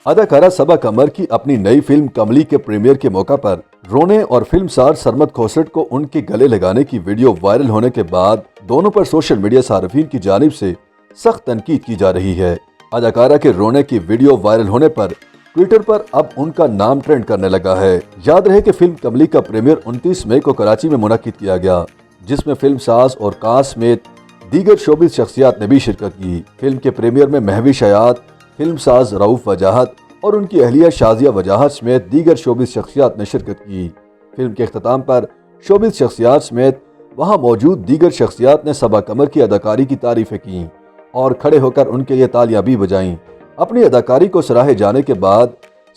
اداکارہ صبا قمر کی اپنی نئی فلم کملی کے پریمیئر کے موقع پر رونے اور فلم ساز سرمد کھوسٹ کو ان کے گلے لگانے کی ویڈیو وائرل ہونے کے بعد دونوں پر سوشل میڈیا صارفین کی جانب سے سخت تنقید کی جا رہی ہے۔ اداکارہ کے رونے کی ویڈیو وائرل ہونے پر ٹویٹر پر اب ان کا نام ٹرینڈ کرنے لگا ہے۔ یاد رہے کہ فلم کملی کا پریمیئر 29 مئی کو کراچی میں منعقد کیا گیا، جس میں فلم ساز اور کاسٹ سمیت دیگر شوبز شخصیات نے بھی شرکت کی۔ فلم کے پریمیئر میں مہوش حیات، فلم ساز رؤف وجاہت اور ان کی اہلیہ شازیہ وجاہت سمیت دیگر شوبز شخصیات نے شرکت کی۔ فلم کے اختتام پر شوبز شخصیات سمیت وہاں موجود دیگر شخصیات نے صبا قمر کی اداکاری کی تعریفیں کیں اور کھڑے ہو کر ان کے لیے تالیاں بھی بجائیں۔ اپنی اداکاری کو سراہے جانے کے بعد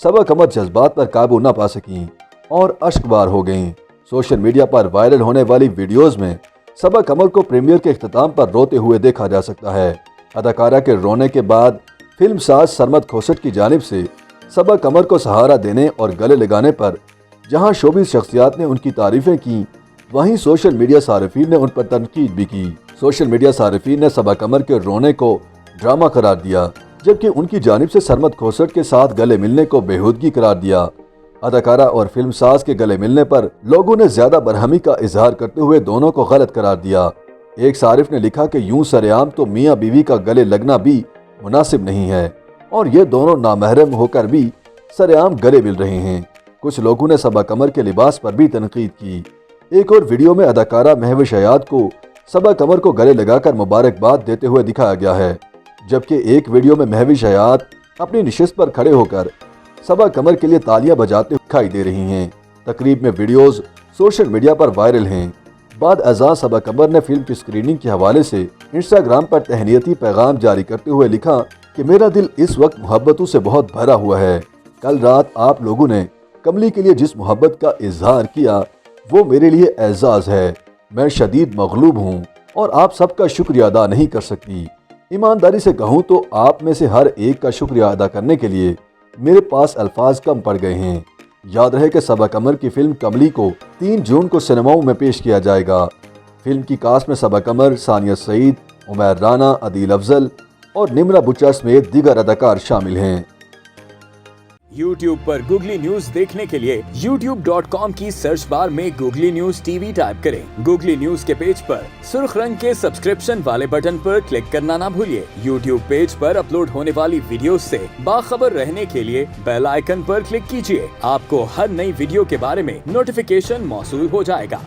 صبا قمر جذبات پر قابو نہ پا سکیں اور اشک بار ہو گئیں۔ سوشل میڈیا پر وائرل ہونے والی ویڈیوز میں صبا قمر کو پریمیئر کے اختتام پر روتے ہوئے دیکھا جا سکتا ہے۔ اداکارہ کے رونے کے بعد فلم ساز سرمد کھوسٹ کی جانب سے صبا قمر کو سہارا دینے اور گلے لگانے پر جہاں شوبز شخصیات نے ان کی تعریفیں کی، وہیں سوشل میڈیا صارفین نے ان پر تنقید بھی کی۔ سوشل میڈیا صارفین نے صبا قمر کے رونے کو ڈرامہ قرار دیا، جبکہ ان کی جانب سے سرمد کھوسٹ کے ساتھ گلے ملنے کو بےہودگی قرار دیا۔ اداکارہ اور فلم ساز کے گلے ملنے پر لوگوں نے زیادہ برہمی کا اظہار کرتے ہوئے دونوں کو غلط قرار دیا۔ ایک صارف نے لکھا کہ یوں سرعام تو میاں بیوی کا گلے لگنا بھی مناسب نہیں ہے اور یہ دونوں نامحرم ہو کر بھی سرعام گلے مل رہے ہیں۔ کچھ لوگوں نے صبا قمر کے لباس پر بھی تنقید کی۔ ایک اور ویڈیو میں اداکارہ مہوش حیات کو صبا قمر کو گلے لگا کر مبارکباد دیتے ہوئے دکھایا گیا ہے، جبکہ ایک ویڈیو میں مہوش حیات اپنی نشست پر کھڑے ہو کر صبا قمر کے لیے تالیاں بجاتے دکھائی دے رہی ہیں۔ تقریب میں ویڈیوز سوشل میڈیا پر وائرل ہیں۔ بعد ازاں صبا قمر نے فلم کی اسکریننگ کے حوالے سے انسٹاگرام پر تہنیتی پیغام جاری کرتے ہوئے لکھا کہ میرا دل اس وقت محبتوں سے بہت بھرا ہوا ہے۔ کل رات آپ لوگوں نے کملی کے لیے جس محبت کا اظہار کیا وہ میرے لیے اعزاز ہے۔ میں شدید مغلوب ہوں اور آپ سب کا شکریہ ادا نہیں کر سکتی۔ ایمانداری سے کہوں تو آپ میں سے ہر ایک کا شکریہ ادا کرنے کے لیے میرے پاس الفاظ کم پڑ گئے ہیں۔ یاد رہے کہ صبا قمر کی فلم کملی کو 3 جون کو سینماؤں میں پیش کیا جائے گا۔ فلم کی کاسٹ میں صبا قمر، ثانیہ سعید، عمیر رانا، عدیل افضل اور نمرا بچا سمیت دیگر اداکار شامل ہیں۔ YouTube پر گوگلی نیوز دیکھنے کے لیے youtube.com کی سرچ بار میں googly news T V type کریں۔ گوگلی نیوز کے پیج پر سرخ رنگ کے سبسکرپشن والے بٹن پر کلک کرنا نہ بھولیے۔ YouTube پیج پر اپلوڈ ہونے والی ویڈیوز سے باخبر رہنے کے لیے بیل آئیکن پر کلک کیجیے۔ آپ کو ہر نئی ویڈیو کے بارے میں نوٹیفیکیشن موصول ہو جائے گا۔